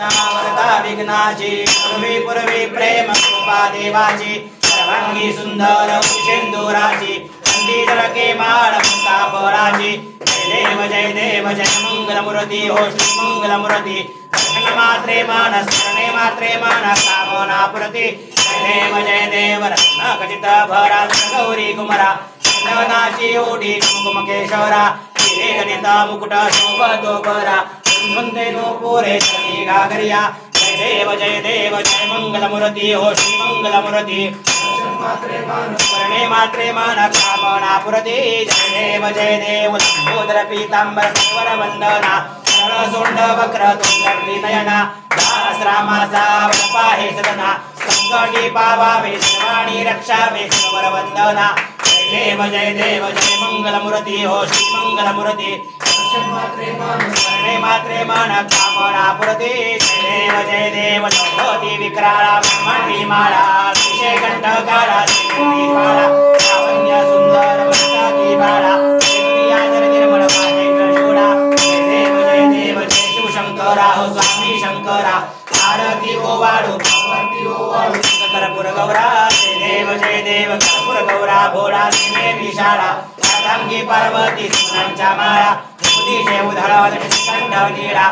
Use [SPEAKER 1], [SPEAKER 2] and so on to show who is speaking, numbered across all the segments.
[SPEAKER 1] वरदा विघ्नाची पूर्वी पूर्वी प्रेम कृपा देवाची सर्वांगी सुंदर सिंदुराची कंदी जळके माळ मुक्ताफळाची जय देव जय मंगलमूर्ती हो श्री मंगलमूर्ती दर्शन मात्रे मान स्मरणे मात्रे मान कामना प्रति जय देव रत्न खचित भरा गौरी कुमारा चंदनाची ओढी कुमकेश्वरा हिरे गणिता मुकुट शोभतो बरा सुंदे नो पुरे शनी घागरिया जय देव जय मंगलमूर्ती हो श्री मंगलमूर्ती स्मरणे मात्रे मान कामना पुरती जय देव लंबोदर पीतांबर वर वंदना सोंड वक्र तुंगली नयना दास रामाचा पाहे सदना संकटी पावावे सर्वाणी रक्षावे वर वंदना जय देव जय मंगलमूर्ती हो श्री मंगलमूर्ती स्मरणे मात्रे मान कामना पुरती जय देव लंबोती विक्राळा ब्रह्मणी माळा विषय कंठ काळा काळा लावण्य सुंदर मस्ताकी बाळा निर्मळ पाटे जोडा जय देव जय शिवशंकरा हो स्वामी शंकरा आरती ओवाळू कर्पूर गौरा जय देव कर्पूर गौरा भोळा सिने विशाळा राधांगी पार्वती सुनांच्या माळा जय उधळा कंठ नीळा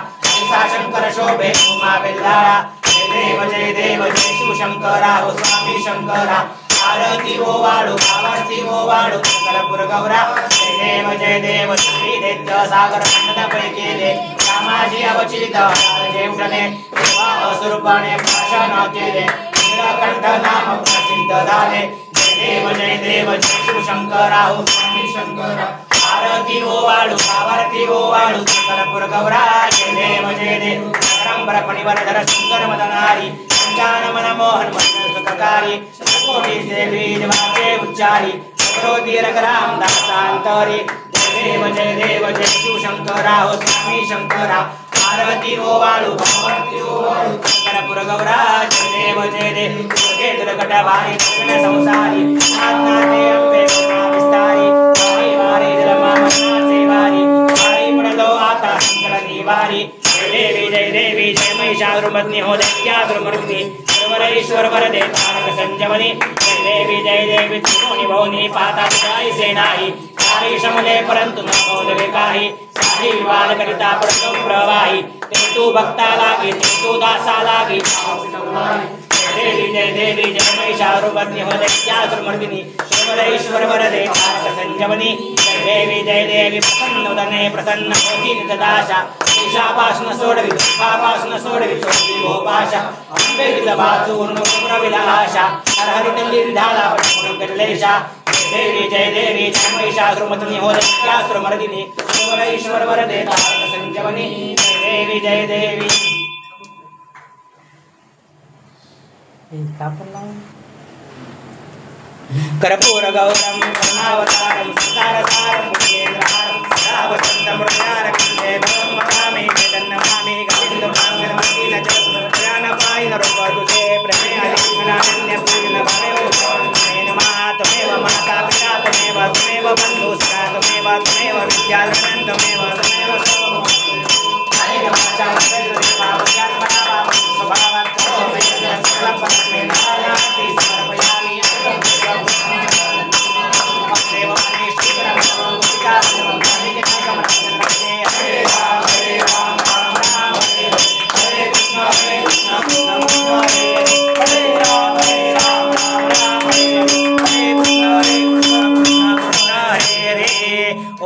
[SPEAKER 1] शंकर शोभे उमा बेल्लाळा जय देव जय शिवशंकरा हो स्वामी शंकरा आरती ओवाळू आरती ओवाळू कर्पूर गौरा जय देव श्री दैत्य सागर खंड केले रामाजी अवचित जे उठले स्वरूपाने भाषण केले नीलकंठ नाम प्रसिद्ध झाले जय देव जय शिवशंकरा हो स्वामी शंकरा आरती ओवाळू आरती ओवाळू कर्पूर गौरा जय देव परंपरा परिवार सुंदर मदनारी पंचान मन मोहन मन सुखकारी कोटी देवी जवाचे उच्चारी दीर्घ राम दासांतरी जय देव जय शिवशंकरा हो स्वामी शंकरा आरती ओवाळू कर्पूर गौरा जय देव दुर्गट भारी संसारी नाथनाथे अंबे विस्तारी वारी जलमा मनाचे वारी वारी पडलो आता संकट निवारी जय देवी जय महिषासुरमर्दिनी हो दैत्यासुरमर्दिनी सर्वरेश्वर वरदे तारक संजमनी जय देवी त्रिकोणी भवनी पाता जय सेनाही काही शमले परंतु न बोलवे काही साही विवाद करिता प्रथम प्रवाही ते तू भक्ता लागी ते तू दासा लागी जय देवी जय महिषासुरमर्दिनी हो दैत्यासुरमर्दिनी सर्वरेश्वर वरदे तारक संजमनी जय देवी प्रसन्नोदने प्रसन्न होती नितदाशा ईशापासून सोडवी पापासून सोडवी सोडवी भोपाशा अंबे विलवाचून प्रविलाशा हरहरित लिंधाला पटपून कलेशा जय देवी जय महिषासुरमर्दिनी हो दैत्यासुरमर्दिनी सर्वरेश्वर वरदे तारक संजमनी जय देवी कर्पूर गौरम करुणावतारम सदारसारम मुकेन्द्रहारम सदा वसंतम हृदयारविंदे भवं मकामि चेतन्नमामि गोविन्दमाङ्गलमतीन ज्ञानपायिन रूपदुषे प्रणयादिगुणानन्य पूर्ण भवेव नमः त्वमेव माता पिता त्वमेव बन्धु सखा त्वमेव विद्याधरं त्वमेव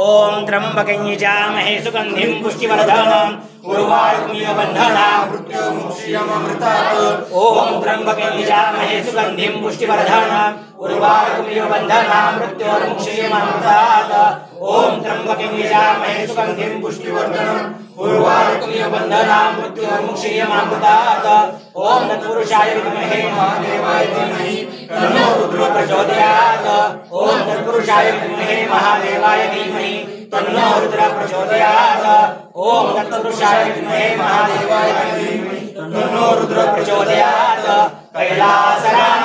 [SPEAKER 1] ओम त्र्यंबकं यजामहे सुगंधिं पुष्टिवर्धनम् उर्वारुकमिव बन्धनात् मृत्योर्मुक्षीयमामृतात् ओम त्र्यंबकं यजामहे सुगंधिं पुष्टिवर्धनम् उर्वारुकमिव बन्धनात् मृत्योर्मुक्षीयमामृतात् ओम त्र्यंबकं यजामहे सुगंधिं पुष्टिवर्धनम् उर्वारुकमिव बन्धनात् मृत्योर्मुक्षीयमामृतात् ओम तत्पुरुषाय विद्महे महादेवाय धीमहि तन्नो रुद्रो प्रचोदयात् ओम तत्पुरुषाय विद्महे महादेवाय धीमहि तन्नो रुद्र प्रचोदयात् ओम तत्पुरुषाय विद्महे महादेवाय धीमहि तन्नो रुद्र प्रचोदयात् कैलासनाथ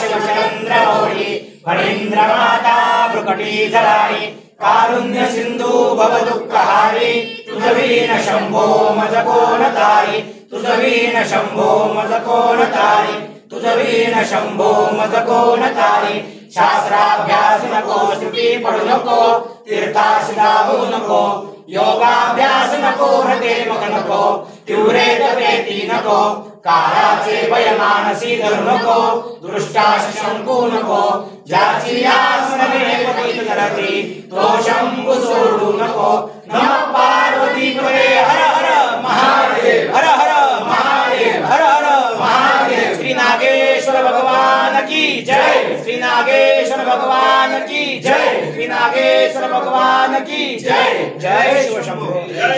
[SPEAKER 1] शिवचंद्रमौळी फणीन्द्रमाता भ्रुकटी जलारी कारुण्य सिंधु भव दुःखहारी तुझवीन शंभो मज कोण तारी तुझं वीण शंभो मज कोण तारी, तुझं वीण शंभो मज कोण तारी. शास्त्राभ्यास नको, श्रुती पडू नको, तीर्थास जाऊ नको, योगाभ्यास नको, हृदे मग नको, तीव्रेत प्रेती नको, काळाचे भय मानसी धरू नको, दृष्टास शंकू नको, ज्याची आस नवे पतित करती, तो शंभू सोडू नको. नमः पार्वती पते हर हर महादेव, हर हर महादेव, हर हर महादेव. श्री नागेश्वर भगवान की जय, श्री नागेश्वर भगवान की जय, श्री नागेश्वर भगवान की जय. जय शिव शंभो.